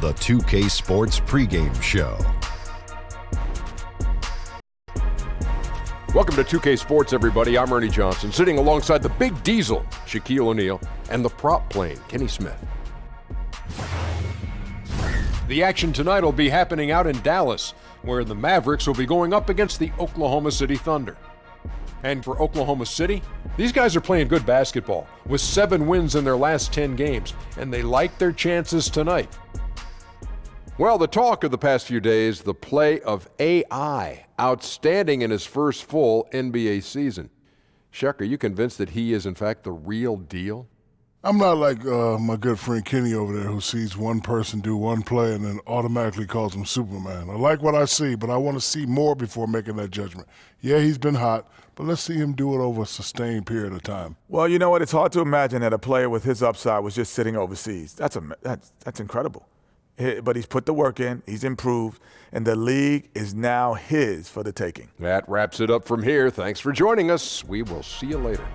the 2K Sports pregame show. Welcome to 2K Sports, everybody. I'm Ernie Johnson, sitting alongside the Big Diesel, Shaquille O'Neal, and the prop plane, Kenny Smith. The action tonight will be happening out in Dallas, where the Mavericks will be going up against the Oklahoma City Thunder. And for Oklahoma City, these guys are playing good basketball, with 7 wins in their last 10 games, and they like their chances tonight. Well, the talk of the past few days, the play of AI, outstanding in his first full NBA season. Shuck, are you convinced that he is, in fact, the real deal? I'm not like my good friend Kenny over there who sees one person do one play and then automatically calls him Superman. I like what I see, but I want to see more before making that judgment. Yeah, he's been hot, but let's see him do it over a sustained period of time. Well, you know what? It's hard to imagine that a player with his upside was just sitting overseas. That's incredible. But he's put the work in, he's improved, and the league is now his for the taking. That wraps it up from here. Thanks for joining us. We will see you later.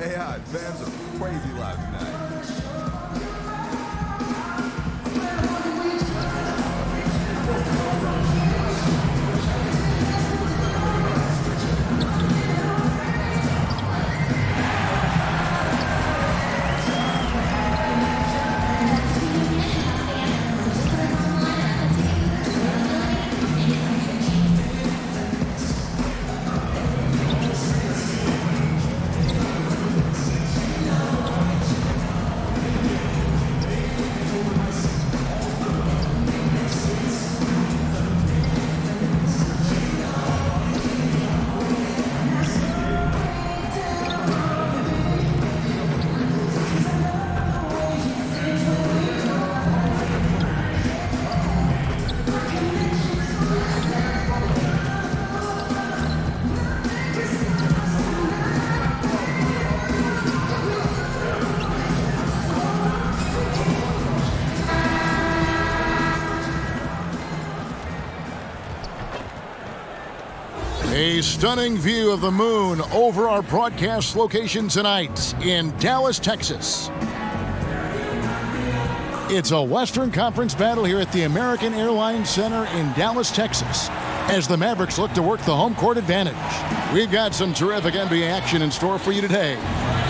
AI fans are crazy loud tonight. A stunning view of the moon over our broadcast location tonight in Dallas, Texas. It's a Western Conference battle here at the American Airlines Center in Dallas, Texas, as the Mavericks look to work the home court advantage. We've got some terrific NBA action in store for you today.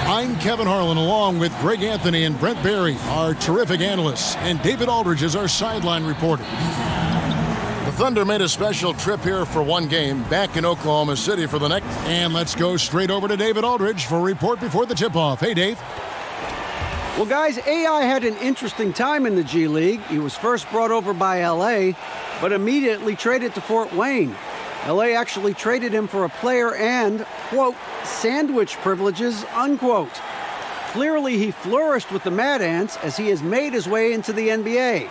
I'm Kevin Harlan, along with Greg Anthony and Brent Barry, our terrific analysts, and David Aldridge is our sideline reporter. The Thunder made a special trip here for one game, back in Oklahoma City for the next. And let's go straight over to David Aldridge for a report before the tip-off. Hey, Dave. Well, guys, AI had an interesting time in the G League. He was first brought over by L.A., but immediately traded to Fort Wayne. L.A. actually traded him for a player and, quote, sandwich privileges, unquote. Clearly, he flourished with the Mad Ants as he has made his way into the NBA.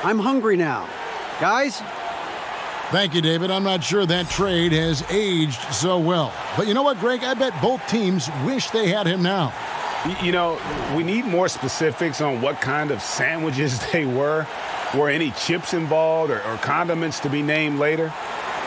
I'm hungry now. Guys? Thank you, David. I'm not sure that trade has aged so well. But you know what, Greg? I bet both teams wish they had him now. You know, we need more specifics on what kind of sandwiches they were. Were any chips involved or condiments to be named later?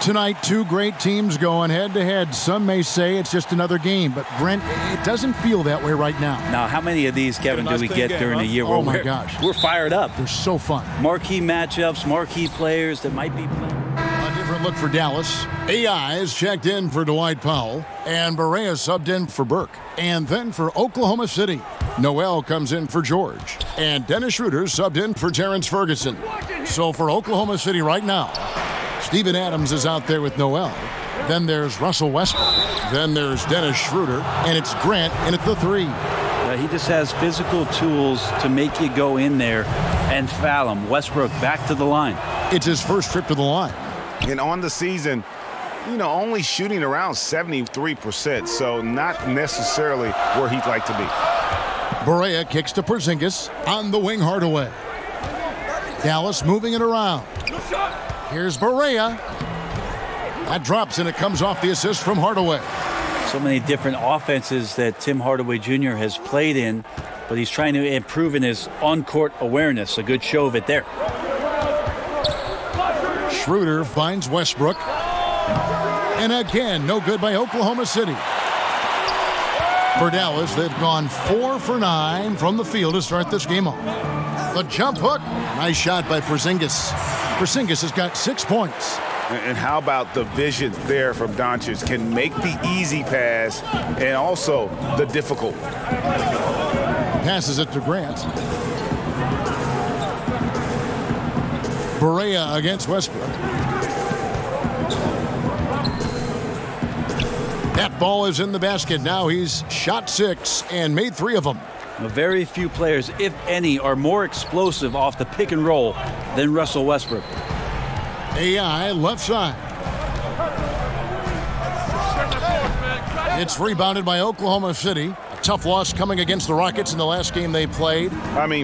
Tonight, two great teams going head-to-head. Some may say it's just another game, but Brent, it doesn't feel that way right now. Now, how many of these, Kevin, do we get during the year? Oh, my gosh. We're fired up. They're so fun. Marquee matchups, marquee players that might be playing. A different look for Dallas. AI is checked in for Dwight Powell, and Barea subbed in for Burke. And then for Oklahoma City, Noel comes in for George, and Dennis Schroeder subbed in for Terrence Ferguson. So for Oklahoma City right now, Steven Adams is out there with Noel. Then there's Russell Westbrook. Then there's Dennis Schroeder, and it's Grant in at the 3. He just has physical tools to make you go in there and foul him. Westbrook back to the line. It's his first trip to the line. And on the season, only shooting around 73%, so not necessarily where he'd like to be. Barea kicks to Porzingis on the wing, Hardaway. Dallas moving it around. Here's Barea. That drops, and it comes off the assist from Hardaway. So many different offenses that Tim Hardaway Jr. has played in, but he's trying to improve in his on-court awareness. A good show of it there. Schroeder finds Westbrook. And again, no good by Oklahoma City. For Dallas, they've gone 4 for 9 from the field to start this game off. The jump hook. Nice shot by Porzingis. Porzingis has got 6 points. And how about the vision there from Doncic? Can make the easy pass and also the difficult. Passes it to Grant. Barea against Westbrook. That ball is in the basket. Now he's shot 6 and made 3 of them. Very few players, if any, are more explosive off the pick and roll than Russell Westbrook. AI left side. It's rebounded by Oklahoma City. A tough loss coming against the Rockets in the last game they played.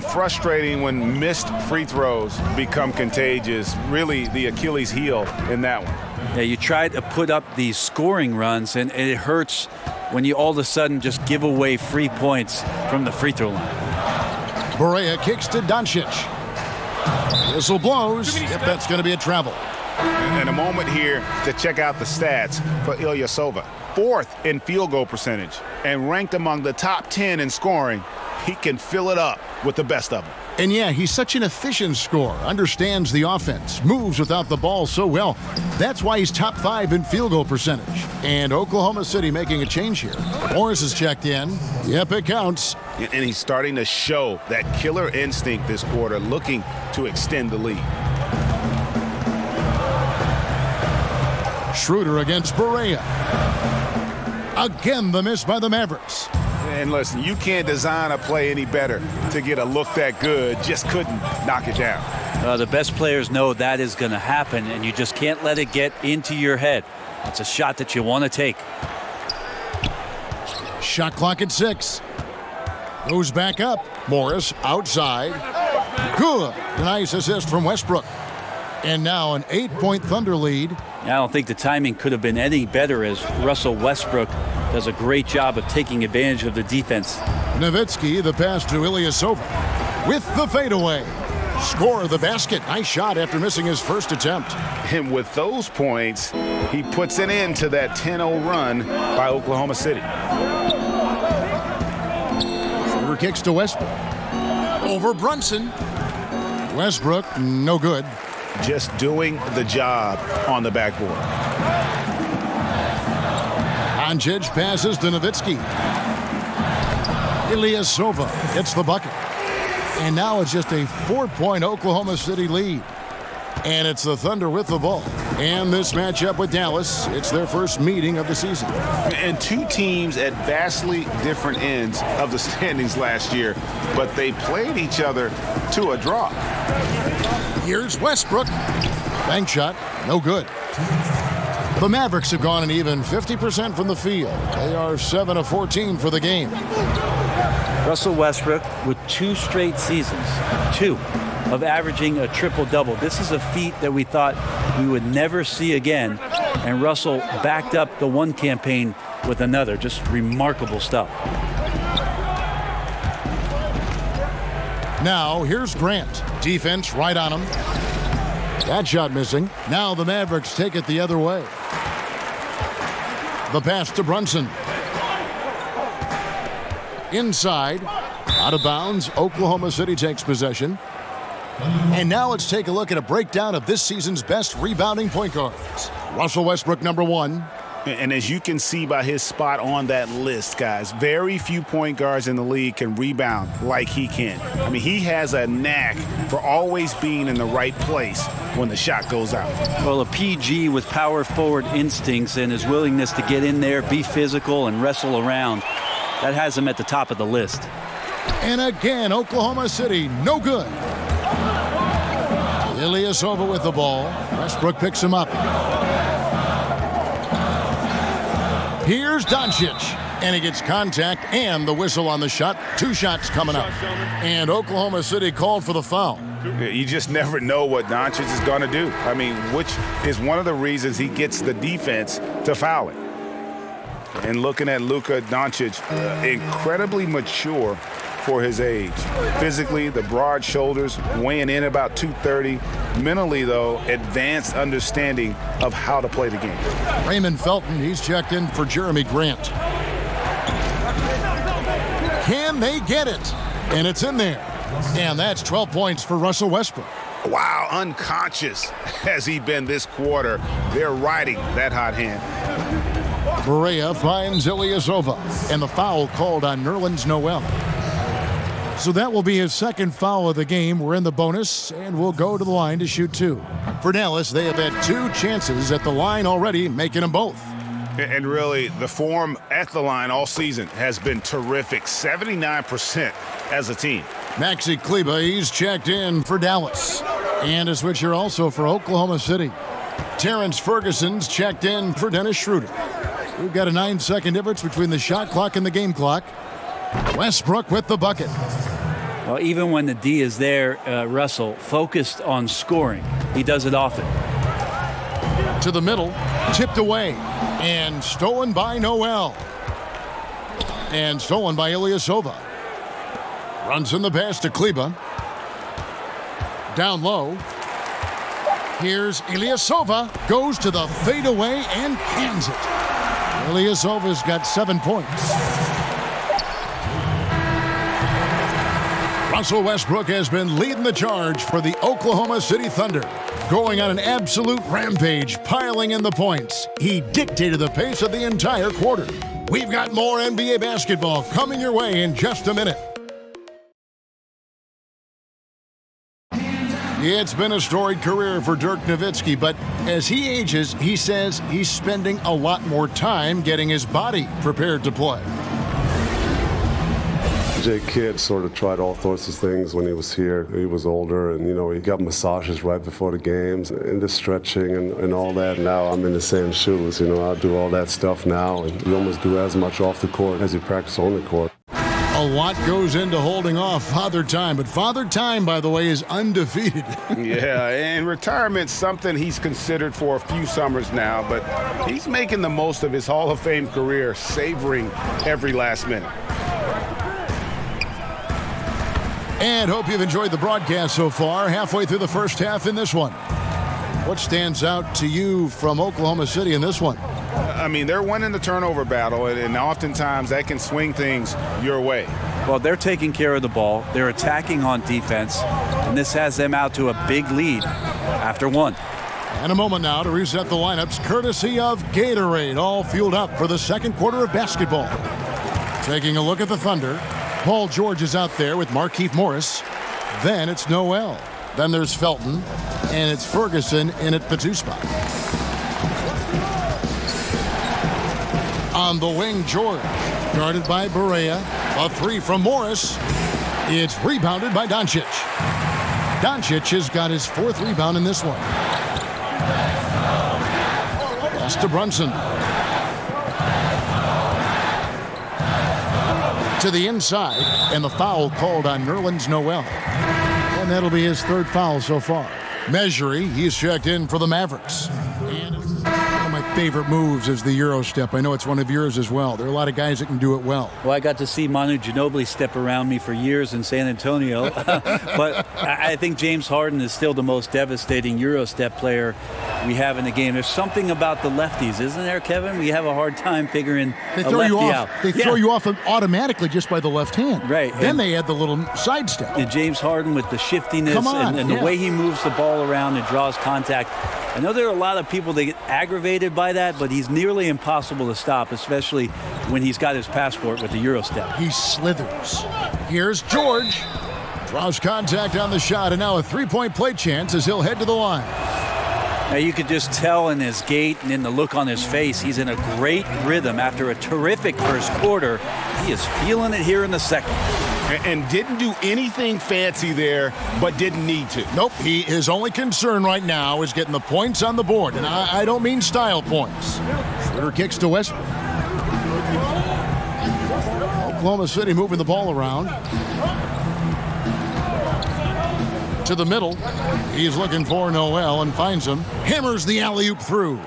Frustrating when missed free throws become contagious. Really the Achilles heel in that one. Yeah, you try to put up these scoring runs, and it hurts when you all of a sudden just give away free points from the free throw line. Barea kicks to Doncic. Whistle blows if that's going to be a travel. And a moment here to check out the stats for Ilyasova. 4th in field goal percentage and ranked among the top 10 in scoring. He can fill it up with the best of them. And yeah, he's such an efficient scorer, understands the offense, moves without the ball so well. That's why he's top 5 in field goal percentage. And Oklahoma City making a change here. Morris is checked in. Yep, it counts. And he's starting to show that killer instinct this quarter, looking to extend the lead. Schroeder against Barea. Again, the miss by the Mavericks. And listen, you can't design a play any better to get a look that good. Just couldn't knock it down. The best players know that is going to happen, and you just can't let it get into your head. It's a shot that you want to take. Shot clock at 6. Goes back up. Morris outside. Good. A nice assist from Westbrook. And now an 8-point Thunder lead. I don't think the timing could have been any better, as Russell Westbrook does a great job of taking advantage of the defense. Nowitzki, the pass to Ilyasova with the fadeaway. Score the basket. Nice shot after missing his first attempt. And with those points, he puts an end to that 10-0 run by Oklahoma City. Schroeder kicks to Westbrook. Over Brunson. Westbrook, no good. Just doing the job on the backboard. Doncic passes to Nowitzki. Ilyasova hits the bucket. And now it's just a 4-point Oklahoma City lead. And it's the Thunder with the ball. And this matchup with Dallas, it's their first meeting of the season. And 2 teams at vastly different ends of the standings last year, but they played each other to a draw. Here's Westbrook. Bank shot, no good. The Mavericks have gone an even 50% from the field. They are 7 of 14 for the game. Russell Westbrook with 2 straight seasons, 2 of averaging a triple-double. This is a feat that we thought we would never see again, and Russell backed up the one campaign with another. Just remarkable stuff. Now here's Grant. Defense right on him. That shot missing. Now the Mavericks take it the other way. The pass to Brunson. Inside. Out of bounds. Oklahoma City takes possession. And now let's take a look at a breakdown of this season's best rebounding point guards. Russell Westbrook, number 1. And as you can see by his spot on that list, guys, very few point guards in the league can rebound like he can. I mean, he has a knack for always being in the right place when the shot goes out. Well, a PG with power forward instincts and his willingness to get in there, be physical, and wrestle around. that has him at the top of the list. And again, Oklahoma City, no good. Ilyasova with the ball. Westbrook picks him up. Here's Doncic, and he gets contact and the whistle on the shot. 2 shots coming up. And Oklahoma City called for the foul. You just never know what Doncic is going to do. I mean, which is one of the reasons he gets the defense to foul it. And looking at Luka Doncic, incredibly mature for his age. Physically, the broad shoulders, weighing in about 230. Mentally, though, advanced understanding of how to play the game. Raymond Felton, he's checked in for Jeremy Grant. Can they get it? And it's in there. And that's 12 points for Russell Westbrook. Wow, unconscious has he been this quarter. They're riding that hot hand. Berea finds Ilyasova, and the foul called on Nerlens Noel. So that will be his second foul of the game. We're in the bonus, and we'll go to the line to shoot 2. For Dallas, they have had 2 chances at the line already, making them both. And really, the form at the line all season has been terrific. 79% as a team. Maxi Kleber, he's checked in for Dallas. And a switcher also for Oklahoma City. Terrence Ferguson's checked in for Dennis Schroeder. We've got a 9-second difference between the shot clock and the game clock. Westbrook with the bucket. Well, even when the D is there, Russell, focused on scoring, he does it often. To the middle, tipped away, and stolen by Noel. And stolen by Ilyasova. Runs in the pass to Kleber. Down low. Here's Ilyasova. Goes to the fadeaway and cans it. Ilyasova's got 7 points. Russell Westbrook has been leading the charge for the Oklahoma City Thunder. Going on an absolute rampage, piling in the points. He dictated the pace of the entire quarter. We've got more NBA basketball coming your way in just a minute. It's been a storied career for Dirk Nowitzki, but as he ages, he says he's spending a lot more time getting his body prepared to play. Kidd sort of tried all sorts of things when he was here. He was older, and he got massages right before the games and the stretching and all that. Now I'm in the same shoes. I'll do all that stuff now, and you almost do as much off the court as you practice on the court. A lot goes into holding off Father Time, but Father Time, by the way, is undefeated. Yeah, and retirement's something he's considered for a few summers now, but he's making the most of his Hall of Fame career, savoring every last minute. And hope you've enjoyed the broadcast so far. Halfway through the first half in this one. What stands out to you from Oklahoma City in this one? I mean, they're winning the turnover battle, and oftentimes that can swing things your way. Well, they're taking care of the ball. They're attacking on defense, and this has them out to a big lead after 1. And a moment now to reset the lineups, courtesy of Gatorade, all fueled up for the second quarter of basketball. Taking a look at the Thunder. Paul George is out there with Markieff Morris. Then it's Noel. Then there's Felton. And it's Ferguson in at the 2 spot. On the wing, George. Guarded by Berea. A 3 from Morris. It's rebounded by Doncic. Doncic has got his 4th rebound in this one. Pass to Brunson. To the inside, and the foul called on Nerlens Noel. And that'll be his 3rd foul so far. Measury, he's checked in for the Mavericks. And one of my favorite moves is the Euro step. I know it's one of yours as well. There are a lot of guys that can do it well. Well, I got to see Manu Ginobili step around me for years in San Antonio. But I think James Harden is still the most devastating Euro step player we have in the game. There's something about the lefties, isn't there, Kevin? We have a hard time figuring they throw throw a lefty you off. out. They throw you off automatically just by the left hand. Right. Then they add the little sidestep. And James Harden with the shiftiness and the way he moves the ball around and draws contact. I know there are a lot of people that get aggravated by that, but he's nearly impossible to stop, especially when he's got his passport with the Euro step. He slithers. Here's George. Draws contact on the shot, and now a 3-point play chance as he'll head to the line. Now you could just tell in his gait and in the look on his face, he's in a great rhythm after a terrific first quarter. He is feeling it here in the second. And didn't do anything fancy there, but didn't need to. Nope, his only concern right now is getting the points on the board, and I don't mean style points. Schroeder kicks to Westbrook. Oklahoma City moving the ball around. To the middle. He's looking for Noel and finds him. Hammers the alley-oop through.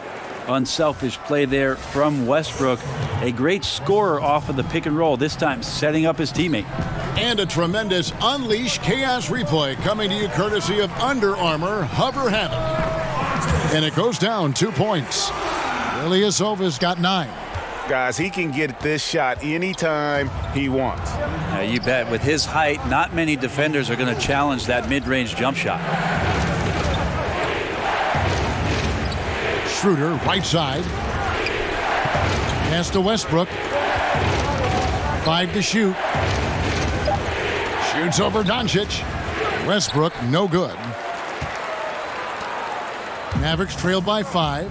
Unselfish play there from Westbrook. A great scorer off of the pick and roll, this time setting up his teammate. And a tremendous Unleash Chaos replay coming to you courtesy of Under Armour Hover Havoc. And it goes down 2 points. Ilyasova's got 9. Guys, he can get this shot anytime he wants. You bet. With his height, not many defenders are going to challenge that mid-range jump shot. Schroeder, right side. Pass to Westbrook. 5 to shoot. Shoots over Doncic. Westbrook, no good. Mavericks trailed by 5.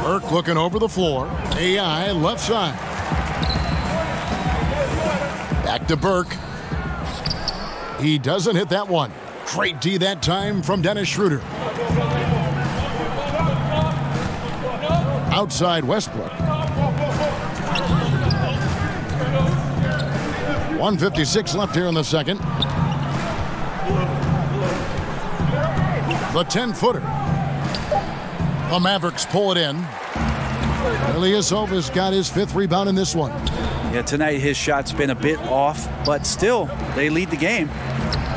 Burke looking over the floor. AI left side. Back to Burke. He doesn't hit that one. Great D that time from Dennis Schroeder. Outside Westbrook. 1:56 left here in the second. The 10-footer. The Mavericks pull it in. Ilyasova's got his 5th rebound in this one. Yeah, tonight his shot's been a bit off, but still, they lead the game.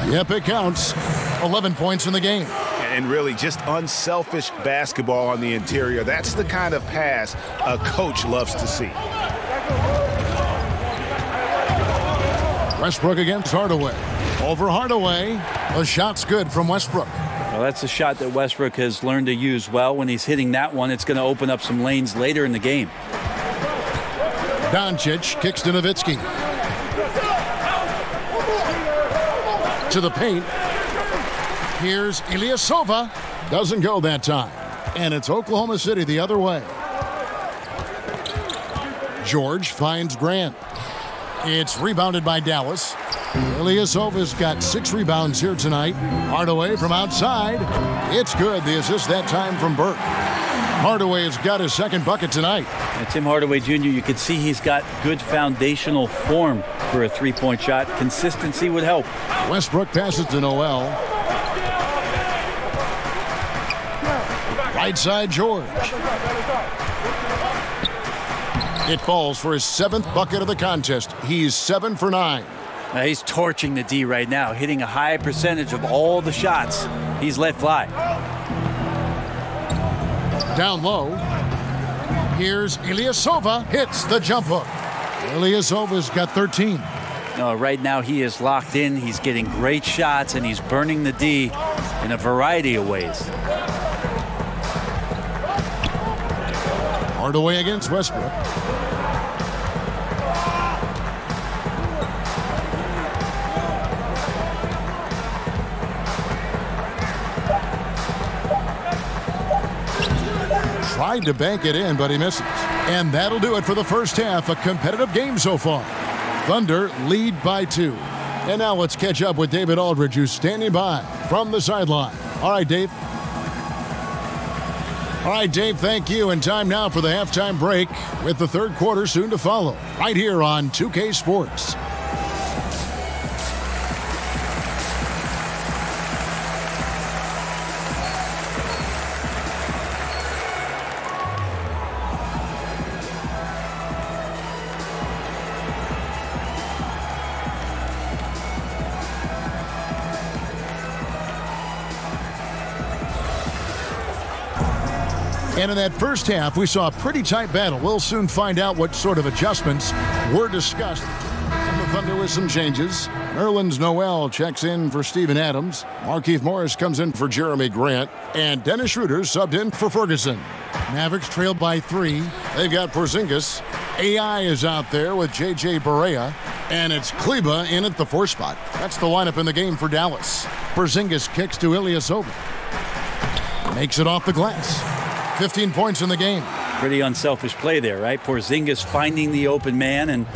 Yep, it counts. 11 points in the game. And really just unselfish basketball on the interior. That's the kind of pass a coach loves to see. Westbrook against Hardaway. Over Hardaway. The shot's good from Westbrook. Well, that's a shot that Westbrook has learned to use well. When he's hitting that one, it's going to open up some lanes later in the game. Doncic kicks to Nowitzki. To the paint. Here's Ilyasova. Doesn't go that time. And it's Oklahoma City the other way. George finds Grant. It's rebounded by Dallas. Ilyasova's got 6 rebounds here tonight. Hardaway from outside. It's good. The assist that time from Burke. Hardaway has got his 2nd bucket tonight. And Tim Hardaway Jr., you can see he's got good foundational form for a 3-point shot. Consistency would help. Westbrook passes to Noel. Right side George. It falls for his 7th bucket of the contest. He's 7 for 9. Now he's torching the D right now, hitting a high percentage of all the shots he's let fly. Down low. Here's Ilyasova. Hits the jump hook. Ilyasova's got 13. Right now he is locked in. He's getting great shots, and he's burning the D in a variety of ways. Hardaway against Westbrook. Tried to bank it in, but he misses. And that'll do it for the first half. A competitive game so far. Thunder lead by 2. And now let's catch up with David Aldridge, who's standing by from the sideline. All right, Dave. All right, Dave, thank you. And time now for the halftime break with the 3rd quarter soon to follow. Right here on 2K Sports. And in that first half, we saw a pretty tight battle. We'll soon find out what sort of adjustments were discussed. And the Thunder with some changes. Nerlens Noel checks in for Steven Adams. Markieff Morris comes in for Jeremy Grant. And Dennis Schroeder subbed in for Ferguson. Mavericks trailed by 3. They've got Porzingis. AI is out there with J.J. Barea. And it's Kleba in at the 4 spot. That's the lineup in the game for Dallas. Porzingis kicks to Ilyasova. Makes it off the glass. 15 points in the game. Pretty unselfish play there, right? Porzingis finding the open man, and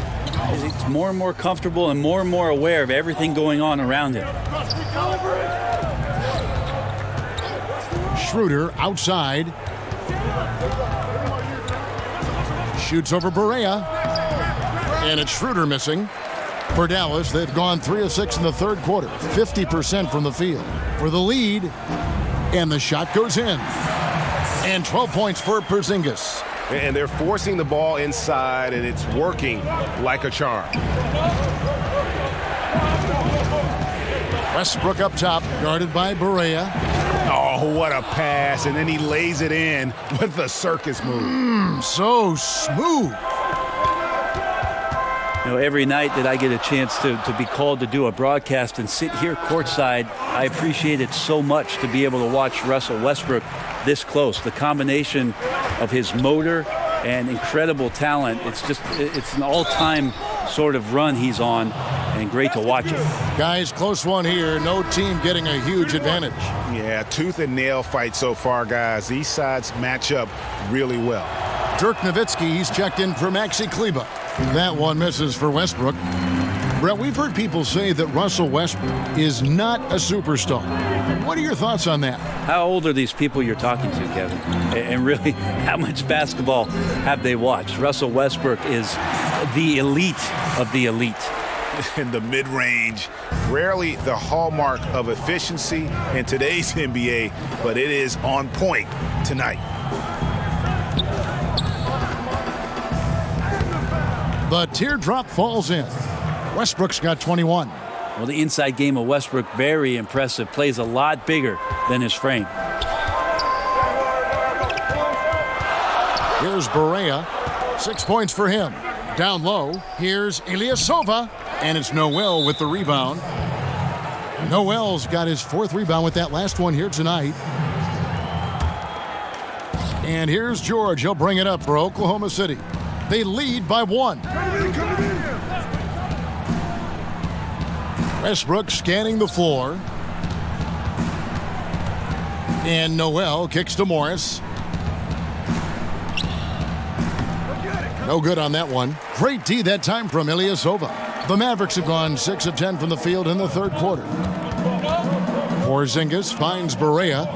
he's more and more comfortable and more aware of everything going on around him. Schroeder outside. Shoots over Barea. And it's Schroeder missing. For Dallas, they've gone 3 of 6 in the third quarter. 50% from the field. For the lead. And the shot goes in. And 12 points for Porzingis. And they're forcing the ball inside, and it's working like a charm. Westbrook up top, guarded by Barea. Oh, what a pass. And then he lays it in with the circus move. So smooth. You know, every night that I get a chance to be called to do a broadcast and sit here courtside, I appreciate it so much to be able to watch Russell Westbrook this close. The combination of his motor and incredible talent, it's an all-time sort of run he's on, and great to watch it. Guys, close one here. No team getting a huge advantage. Yeah, tooth and nail fight so far, guys. These sides match up really well. Dirk Nowitzki, he's checked in for Maxi Kleba. That one misses for Westbrook. Brett, we've heard people say that Russell Westbrook is not a superstar. What are your thoughts on that? How old are these people you're talking to, Kevin? And really, how much basketball have they watched? Russell Westbrook is the elite of the elite. In the mid-range, rarely the hallmark of efficiency in today's NBA, but it is on point tonight. The teardrop falls in. Westbrook's got 21. Well, the inside game of Westbrook, very impressive. Plays a lot bigger than his frame. Here's Barea. 6 points for him. Down low, here's Ilyasova. And it's Noel with the rebound. Noel's got his 4th rebound with that last one here tonight. And here's George. He'll bring it up for Oklahoma City. They lead by 1. Westbrook scanning the floor. And Noel kicks to Morris. No good on that one. Great D that time from Ilyasova. The Mavericks have gone 6 of 10 from the field in the third quarter. Porzingis finds Barea.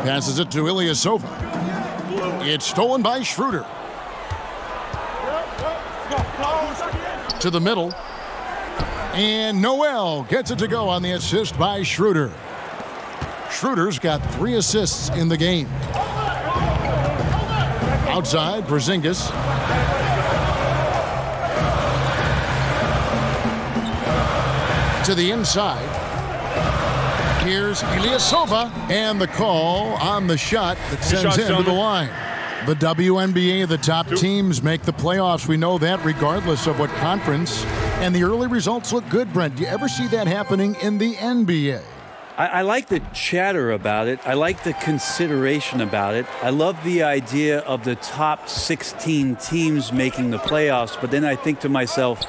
Passes it to Ilyasova. It's stolen by Schroeder. To the middle. And Noel gets it to go on the assist by Schroeder. Schroeder's got 3 assists in the game. Outside, Porzingis. To the inside. Here's Ilyasova, and the call on the shot that sends him to the line. The WNBA, the top teams make the playoffs. We know that regardless of what conference. And the early results look good, Brent. Do you ever see that happening in the NBA? I like the chatter about it. I like the consideration about it. I love the idea of the top 16 teams making the playoffs. But then I think to myself,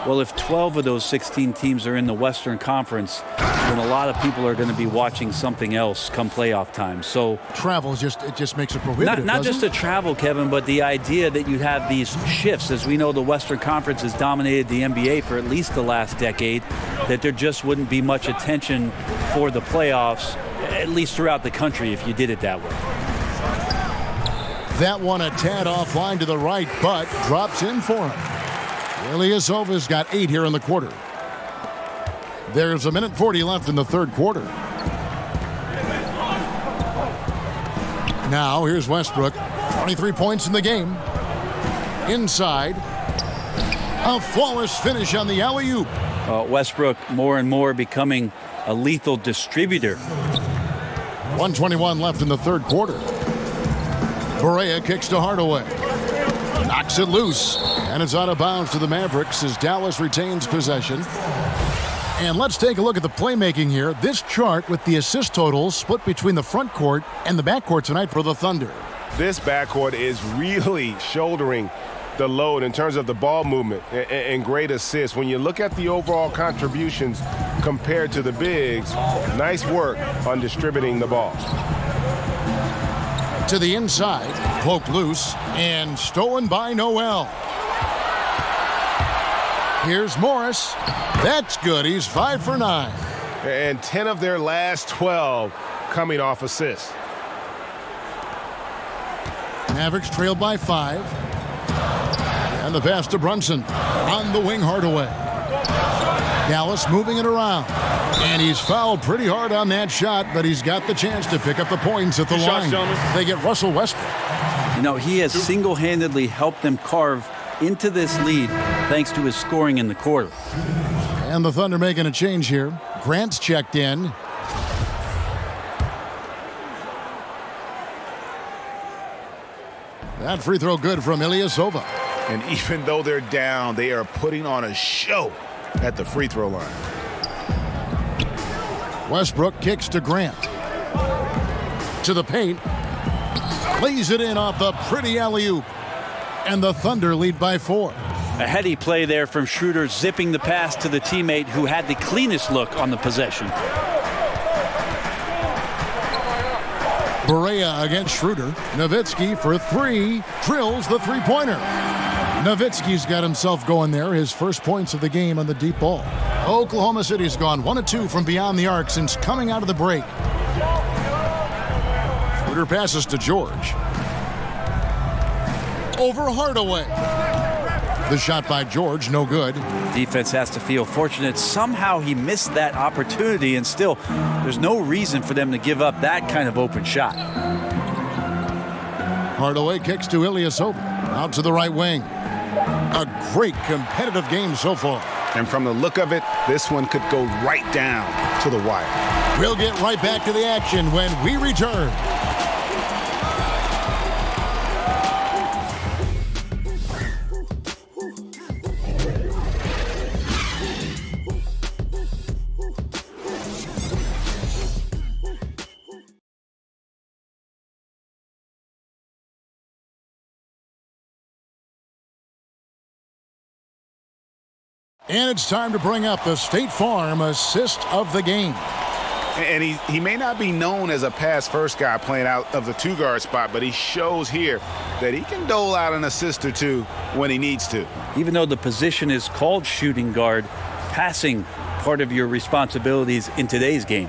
well, if 12 of those 16 teams are in the Western Conference, then a lot of people are going to be watching something else come playoff time. So travel just makes it prohibitive. Not just the travel, Kevin, but the idea that you'd have these shifts. As we know, the Western Conference has dominated the NBA for at least the last decade, that there just wouldn't be much attention for the playoffs, at least throughout the country, if you did it that way. That one a tad offline to the right, but drops in for him. Ilyasova's got 8 here in the quarter. There's 1:40 left in the third quarter. Now here's Westbrook. 23 points in the game. Inside. A flawless finish on the alley-oop. Westbrook more and more becoming a lethal distributor. 1:21 left in the third quarter. Barea kicks to Hardaway. Knocks it loose. And it's out of bounds to the Mavericks as Dallas retains possession. And let's take a look at the playmaking here. This chart with the assist totals split between the front court and the back court tonight for the Thunder. This backcourt is really shouldering the load in terms of the ball movement and great assists. When you look at the overall contributions compared to the bigs, nice work on distributing the ball. To the inside, poked loose, and stolen by Noel. Here's Morris. That's good. He's 5 for 9. And 10 of their last 12 coming off assists. Mavericks trailed by 5. And the pass to Brunson. On the wing, Hardaway. Dallas moving it around. And he's fouled pretty hard on that shot, but he's got the chance to pick up the points at the line. They get Russell Westbrook. You know, he has single-handedly helped them carve into this lead thanks to his scoring in the quarter. And the Thunder making a change here. Grant's checked in. That free throw good from Ilyasova. And even though they're down, they are putting on a show at the free throw line. Westbrook kicks to Grant. To the paint. Lays it in off the pretty alley-oop. And the Thunder lead by 4. A heady play there from Schroeder, zipping the pass to the teammate who had the cleanest look on the possession. Barea against Schroeder. Nowitzki for 3. Drills the three-pointer. Nowitzki's got himself going there. His first points of the game on the deep ball. Oklahoma City's gone 1 of 2 from beyond the arc since coming out of the break. Schroeder passes to George. Over Hardaway. The shot by George, no good. Defense has to feel fortunate. Somehow he missed that opportunity, and still, there's no reason for them to give up that kind of open shot. Hardaway kicks to Ilyasova. Out to the right wing. A great competitive game so far. And from the look of it, this one could go right down to the wire. We'll get right back to the action when we return. And it's time to bring up the State Farm assist of the game. And he may not be known as a pass-first guy playing out of the two-guard spot, but he shows here that he can dole out an assist or two when he needs to. Even though the position is called shooting guard, passing part of your responsibilities in today's game.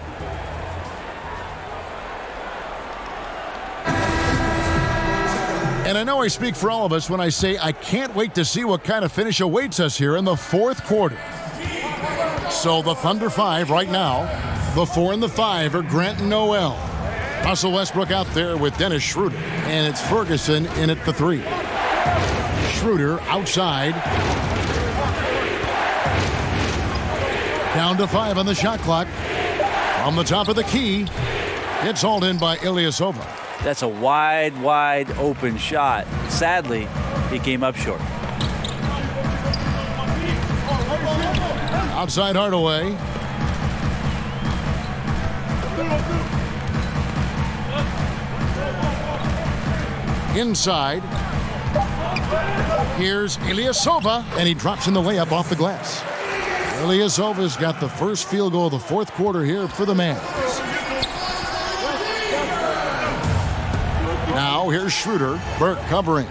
And I know I speak for all of us when I say I can't wait to see what kind of finish awaits us here in the fourth quarter. So the Thunder 5 right now. The 4 and the 5 are Grant and Noel. Russell Westbrook out there with Dennis Schroeder. And it's Ferguson in at the 3. Schroeder outside. Down to 5 on the shot clock. On the top of the key. It's hauled in by Ilyasova. That's a wide open shot. Sadly, he came up short. Outside Hardaway. Inside. Here's Ilyasova, and he drops in the layup off the glass. Ilyasova's got the first field goal of the fourth quarter here for the Mavs. Now here's Schroeder. Burke covering.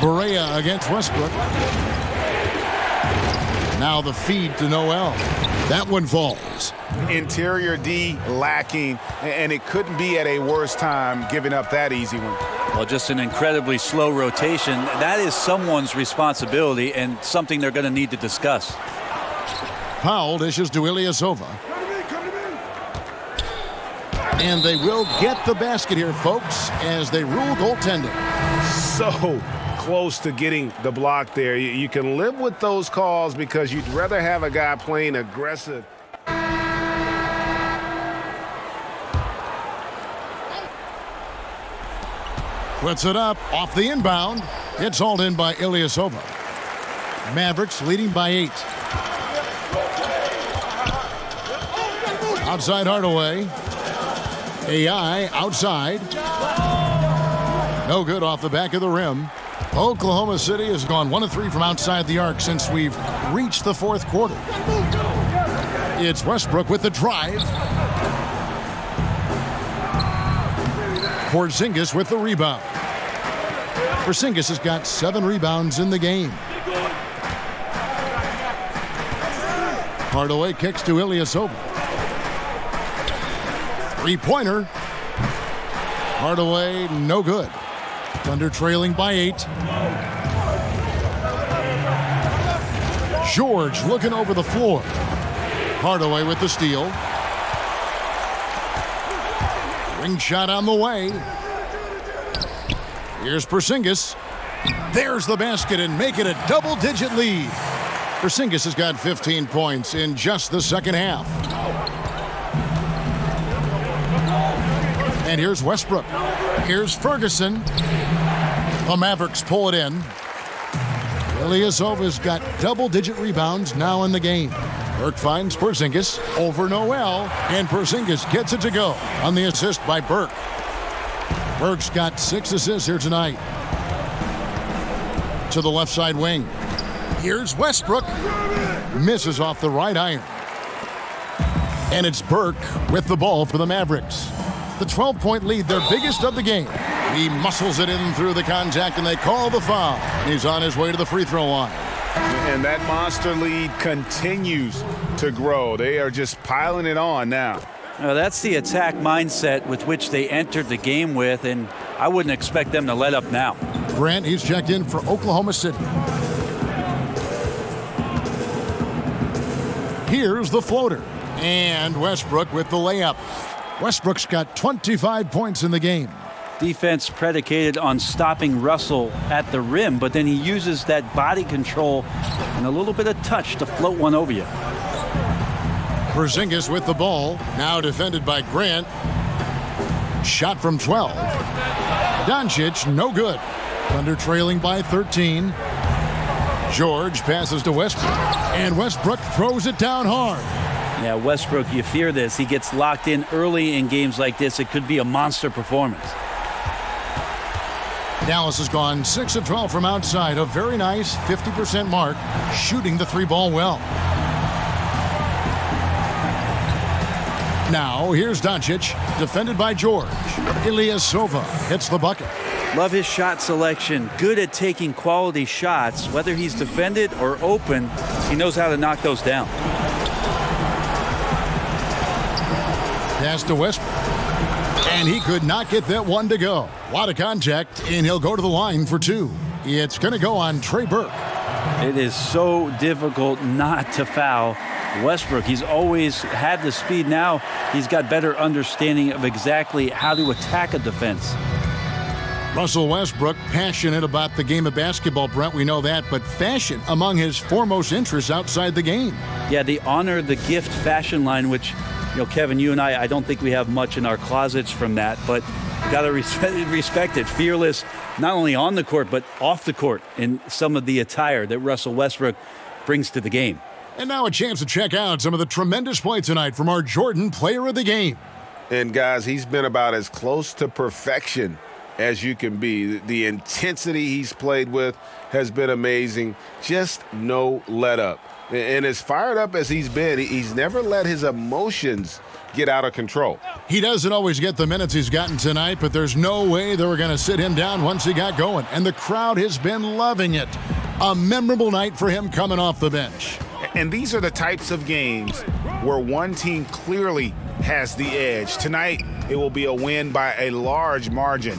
Barea against Westbrook. Now the feed to Noel. That one falls. Interior D lacking, and it couldn't be at a worse time giving up that easy one. Well, just an incredibly slow rotation. That is someone's responsibility and something they're going to need to discuss. Powell dishes to Ilyasova. And they will get the basket here, folks, as they rule goaltending. So close to getting the block there. You can live with those calls because you'd rather have a guy playing aggressive. Puts it up off the inbound. It's hauled in by Ilyasova. Mavericks leading by 8. Outside Hardaway. AI outside. No good off the back of the rim. Oklahoma City has gone 1 of 3 from outside the arc since we've reached the fourth quarter. It's Westbrook with the drive. Porzingis with the rebound. Porzingis has got 7 rebounds in the game. Hardaway kicks to Ilyasova. Three-pointer. Hardaway, no good. Thunder trailing by 8. George looking over the floor. Hardaway with the steal. Ring shot on the way. Here's Porzingis. There's the basket and make it a double-digit lead. Porzingis has got 15 points in just the second half. And here's Westbrook. Here's Ferguson. The Mavericks pull it in. Ilyasova's got double-digit rebounds now in the game. Burke finds Porzingis over Noel, and Porzingis gets it to go on the assist by Burke. Burke's got 6 assists here tonight. To the left side wing. Here's Westbrook. Misses off the right iron. And it's Burke with the ball for the Mavericks. The 12-point lead, their biggest of the game. He muscles it in through the contact, and they call the foul. He's on his way to the free throw line. And that monster lead continues to grow. They are just piling it on now. That's the attack mindset with which they entered the game with, and I wouldn't expect them to let up now. Grant, he's checked in for Oklahoma City. Here's the floater. And Westbrook with the layup. Westbrook's got 25 points in the game. Defense predicated on stopping Russell at the rim, but then he uses that body control and a little bit of touch to float one over you. Porzingis with the ball, now defended by Grant. Shot from 12. Doncic, no good. Thunder trailing by 13. George passes to Westbrook, and Westbrook throws it down hard. Yeah, Westbrook, you fear this. He gets locked in early in games like this. It could be a monster performance. Dallas has gone 6 of 12 from outside, a very nice 50% mark, shooting the 3-ball well. Now, here's Doncic, defended by George. Ilyasova hits the bucket. Love his shot selection. Good at taking quality shots. Whether he's defended or open, he knows how to knock those down. Pass to Westbrook. And he could not get that one to go. A lot of contact, and he'll go to the line for 2. It's going to go on Trey Burke. It is so difficult not to foul Westbrook. He's always had the speed. Now he's got better understanding of exactly how to attack a defense. Russell Westbrook, passionate about the game of basketball, Brent, we know that, but fashion among his foremost interests outside the game. Yeah, the honor the gift fashion line, which, Kevin, you and I don't think we have much in our closets from that, but got to respect it. Fearless, not only on the court, but off the court in some of the attire that Russell Westbrook brings to the game. And now a chance to check out some of the tremendous play tonight from our Jordan Player of the Game. And, guys, he's been about as close to perfection as you can be. The intensity he's played with has been amazing. Just no let up. And as fired up as he's been, he's never let his emotions get out of control. He doesn't always get the minutes he's gotten tonight, but there's no way they were going to sit him down once he got going. And the crowd has been loving it. A memorable night for him coming off the bench. And these are the types of games where one team clearly has the edge. Tonight, it will be a win by a large margin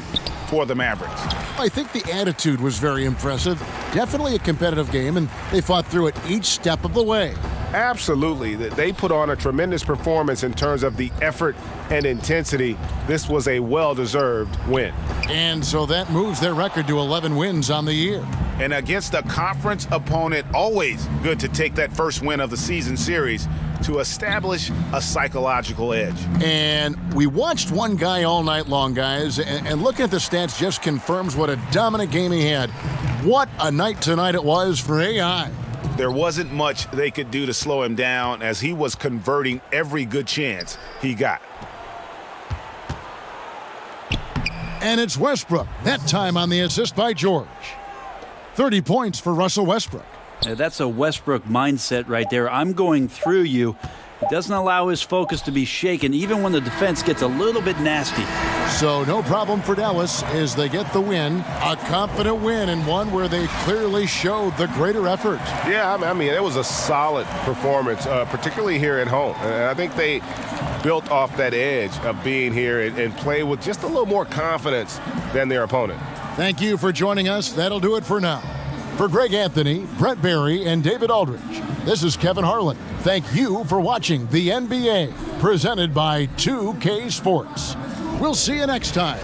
for the Mavericks. I think the attitude was very impressive. Definitely a competitive game, and they fought through it each step of the way. Absolutely. They put on a tremendous performance in terms of the effort and intensity. This was a well-deserved win. And so that moves their record to 11 wins on the year. And against a conference opponent, always good to take that first win of the season series to establish a psychological edge. And we watched one guy all night long, guys, and looking at the stats just confirms what a dominant game he had. What a night tonight it was for AI. There wasn't much they could do to slow him down as he was converting every good chance he got. And it's Westbrook, that time on the assist by George. 30 points for Russell Westbrook. Yeah, that's a Westbrook mindset right there. I'm going through you. It doesn't allow his focus to be shaken, even when the defense gets a little bit nasty. So no problem for Dallas as they get the win. A confident win and one where they clearly showed the greater effort. Yeah, I mean, it was a solid performance, particularly here at home. And I think they built off that edge of being here and play with just a little more confidence than their opponent. Thank you for joining us. That'll do it for now. For Greg Anthony, Brett Barry, and David Aldridge, this is Kevin Harlan. Thank you for watching the NBA, presented by 2K Sports. We'll see you next time.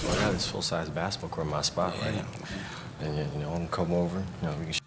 I got this full-size basketball court in my spot, right? And you know, I'm come over, you know, we can